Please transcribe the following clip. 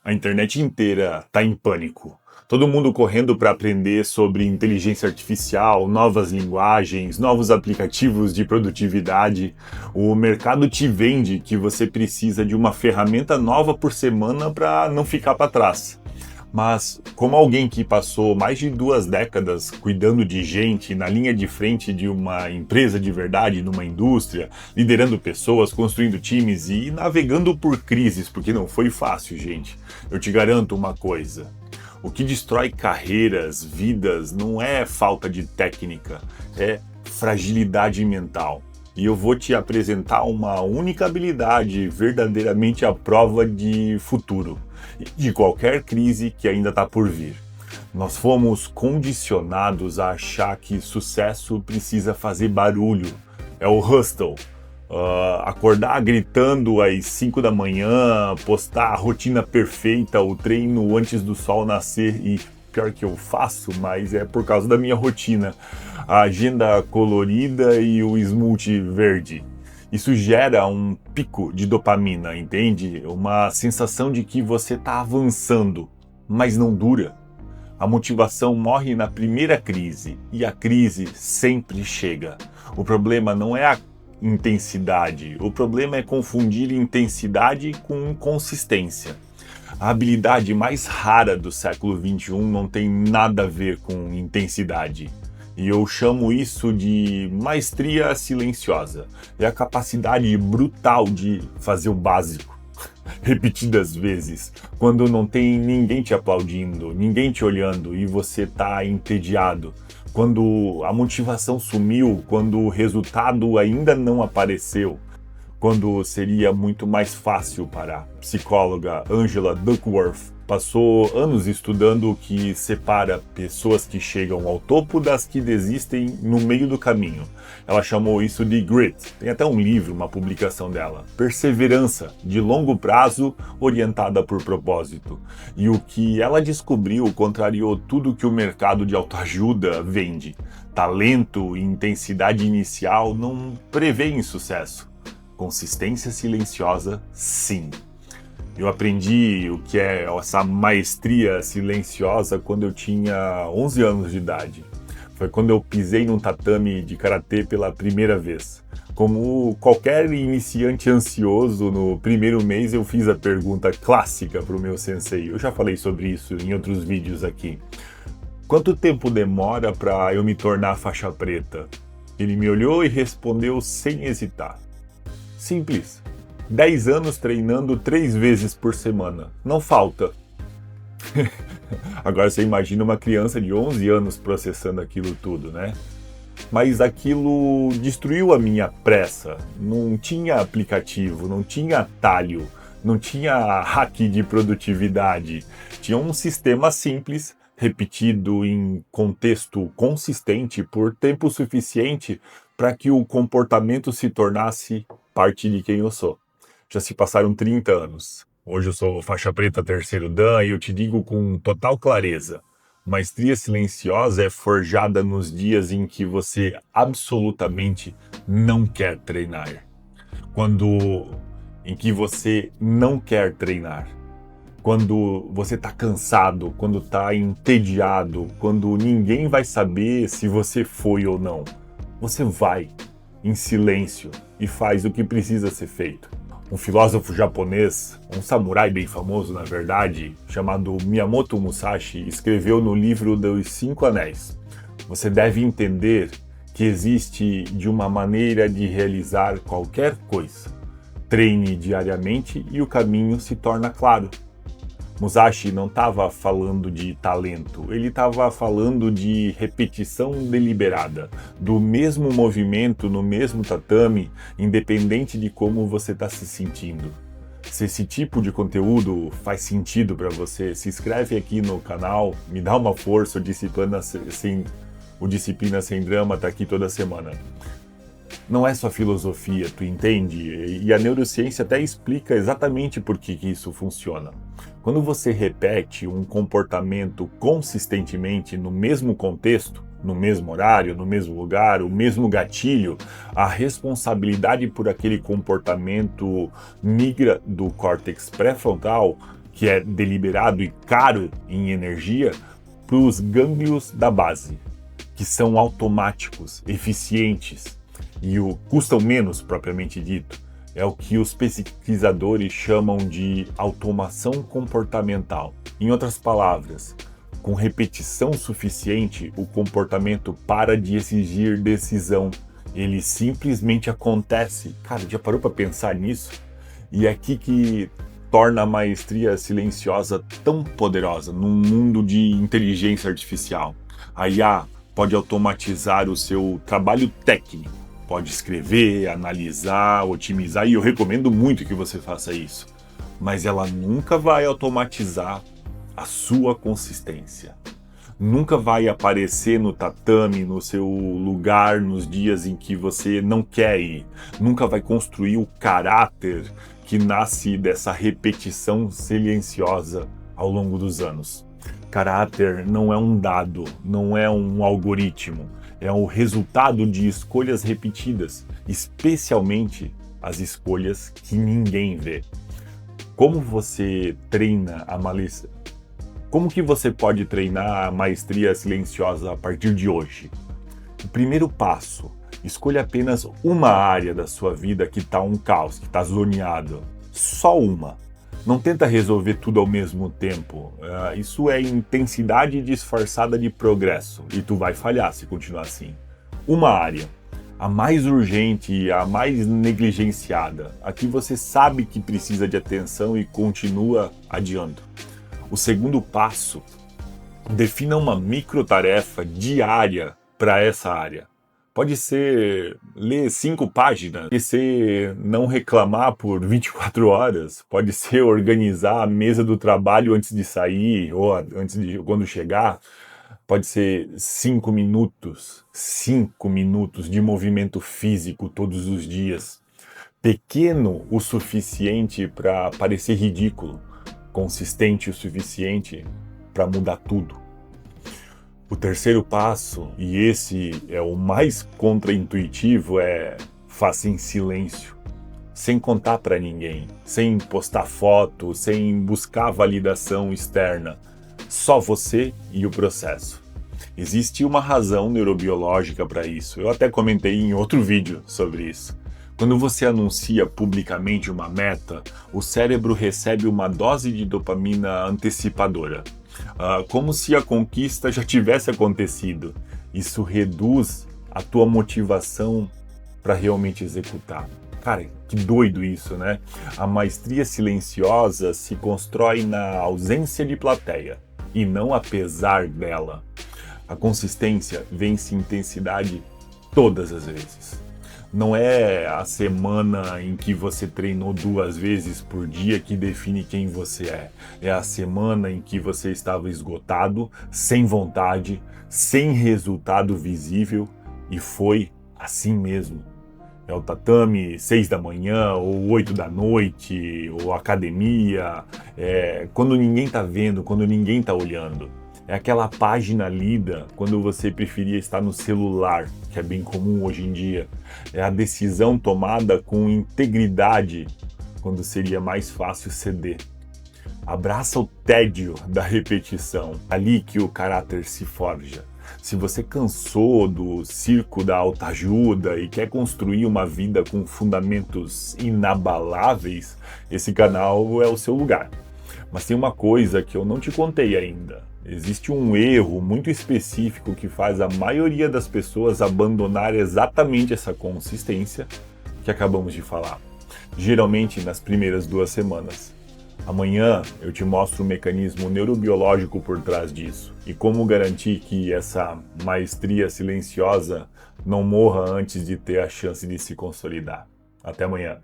A internet inteira está em pânico. Todo mundo correndo para aprender sobre inteligência artificial, novas linguagens, novos aplicativos de produtividade. O mercado te vende que você precisa de uma ferramenta nova por semana para não ficar para trás. Mas, como alguém que passou mais de 2 décadas cuidando de gente na linha de frente de uma empresa de verdade, numa indústria, liderando pessoas, construindo times e navegando por crises, porque não foi fácil, gente. Eu te garanto uma coisa: o que destrói carreiras, vidas, não é falta de técnica, é fragilidade mental. E eu vou te apresentar uma única habilidade verdadeiramente à prova de futuro, de qualquer crise que ainda está por vir. Nós fomos condicionados a achar que sucesso precisa fazer barulho. É o hustle. Acordar gritando às 5 da manhã, postar a rotina perfeita, o treino antes do sol nascer e pior que eu faço, mas é por causa da minha rotina. A agenda colorida e o smoothie verde. Isso gera um pico de dopamina, entende? Uma sensação de que você está avançando, mas não dura. A motivação morre na primeira crise e a crise sempre chega. O problema não é a intensidade, o problema é confundir intensidade com consistência. A habilidade mais rara do século XXI não tem nada a ver com intensidade. E eu chamo isso de maestria silenciosa. É a capacidade brutal de fazer o básico, repetidas vezes, quando não tem ninguém te aplaudindo, ninguém te olhando e você está entediado. Quando a motivação sumiu, quando o resultado ainda não apareceu. Quando seria muito mais fácil parar. A psicóloga Angela Duckworth passou anos estudando o que separa pessoas que chegam ao topo das que desistem no meio do caminho. Ela chamou isso de grit. Tem até um livro, uma publicação dela. Perseverança, de longo prazo, orientada por propósito. E o que ela descobriu contrariou tudo que o mercado de autoajuda vende. Talento e intensidade inicial não prevêem sucesso. Consistência silenciosa, sim. Eu aprendi o que é essa maestria silenciosa quando eu tinha 11 anos de idade. Foi quando eu pisei num tatame de karatê pela primeira vez. Como qualquer iniciante ansioso, no primeiro mês eu fiz a pergunta clássica para o meu sensei. Eu já falei sobre isso em outros vídeos aqui. Quanto tempo demora para eu me tornar faixa preta? Ele me olhou e respondeu sem hesitar. Simples. 10 anos treinando 3 vezes por semana. Não falta. Agora você imagina uma criança de 11 anos processando aquilo tudo, né? Mas aquilo destruiu a minha pressa. Não tinha aplicativo, não tinha atalho, não tinha hack de produtividade. Tinha um sistema simples, repetido em contexto consistente por tempo suficiente para que o comportamento se tornasse parte de quem eu sou. Já se passaram 30 anos. Hoje eu sou faixa preta terceiro dan e eu te digo com total clareza: maestria silenciosa é forjada nos dias em que você absolutamente não quer treinar. Em que você não quer treinar. Quando você está cansado, quando está entediado, quando ninguém vai saber se você foi ou não. Você vai em silêncio e faz o que precisa ser feito. Um filósofo japonês, um samurai bem famoso na verdade, chamado Miyamoto Musashi, escreveu no livro dos 5 Anéis: você deve entender que existe de uma maneira de realizar qualquer coisa. Treine diariamente e o caminho se torna claro. Musashi não estava falando de talento, ele estava falando de repetição deliberada, do mesmo movimento no mesmo tatame, independente de como você está se sentindo. Se esse tipo de conteúdo faz sentido para você, se inscreve aqui no canal, me dá uma força, o Disciplina Sem Drama está aqui toda semana. Não é só filosofia, tu entende? E a neurociência até explica exatamente por que isso funciona. Quando você repete um comportamento consistentemente no mesmo contexto, no mesmo horário, no mesmo lugar, o mesmo gatilho, a responsabilidade por aquele comportamento migra do córtex pré-frontal, que é deliberado e caro em energia, para os gânglios da base, que são automáticos, eficientes e custam menos, propriamente dito. É o que os pesquisadores chamam de automação comportamental. Em outras palavras, com repetição suficiente, o comportamento para de exigir decisão. Ele simplesmente acontece. Cara, já parou para pensar nisso? E é aqui que torna a maestria silenciosa tão poderosa num mundo de inteligência artificial. A IA pode automatizar o seu trabalho técnico, pode escrever, analisar, otimizar, e eu recomendo muito que você faça isso. Mas ela nunca vai automatizar a sua consistência. Nunca vai aparecer no tatame, no seu lugar, nos dias em que você não quer ir. Nunca vai construir o caráter que nasce dessa repetição silenciosa ao longo dos anos. Caráter não é um dado, não é um algoritmo. É o resultado de escolhas repetidas, especialmente as escolhas que ninguém vê. Como você treina a malícia? Como que você pode treinar a maestria silenciosa a partir de hoje? O primeiro passo, escolha apenas uma área da sua vida que está um caos, que está zoneado. Só uma. Não tenta resolver tudo ao mesmo tempo. Isso é intensidade disfarçada de progresso e tu vai falhar se continuar assim. Uma área, a mais urgente, a mais negligenciada, a que você sabe que precisa de atenção e continua adiando. O segundo passo, defina uma microtarefa diária para essa área. Pode ser ler 5 páginas, pode ser não reclamar por 24 horas, pode ser organizar a mesa do trabalho antes de sair ou antes de quando chegar, pode ser 5 minutos de movimento físico todos os dias. Pequeno o suficiente para parecer ridículo, consistente o suficiente para mudar tudo. O terceiro passo, e esse é o mais contraintuitivo, é faça em silêncio, sem contar para ninguém, sem postar foto, sem buscar validação externa, só você e o processo. Existe uma razão neurobiológica para isso, eu até comentei em outro vídeo sobre isso. Quando você anuncia publicamente uma meta, o cérebro recebe uma dose de dopamina antecipadora, como se a conquista já tivesse acontecido. Isso reduz a tua motivação para realmente executar. Cara, que doido isso, né? A maestria silenciosa se constrói na ausência de plateia e não apesar dela. A consistência vence intensidade todas as vezes. Não é a semana em que você treinou 2 vezes por dia que define quem você é. É a semana em que você estava esgotado, sem vontade, sem resultado visível e foi assim mesmo. É o tatame 6 da manhã, ou 8 da noite, ou academia, quando ninguém tá vendo, quando ninguém tá olhando. É aquela página lida quando você preferia estar no celular, que é bem comum hoje em dia. É a decisão tomada com integridade, quando seria mais fácil ceder. Abraça o tédio da repetição, ali que o caráter se forja. Se você cansou do circo da autoajuda e quer construir uma vida com fundamentos inabaláveis, esse canal é o seu lugar. Mas tem uma coisa que eu não te contei ainda. Existe um erro muito específico que faz a maioria das pessoas abandonar exatamente essa consistência que acabamos de falar. Geralmente nas primeiras 2 semanas. Amanhã eu te mostro o mecanismo neurobiológico por trás disso e como garantir que essa maestria silenciosa não morra antes de ter a chance de se consolidar. Até amanhã.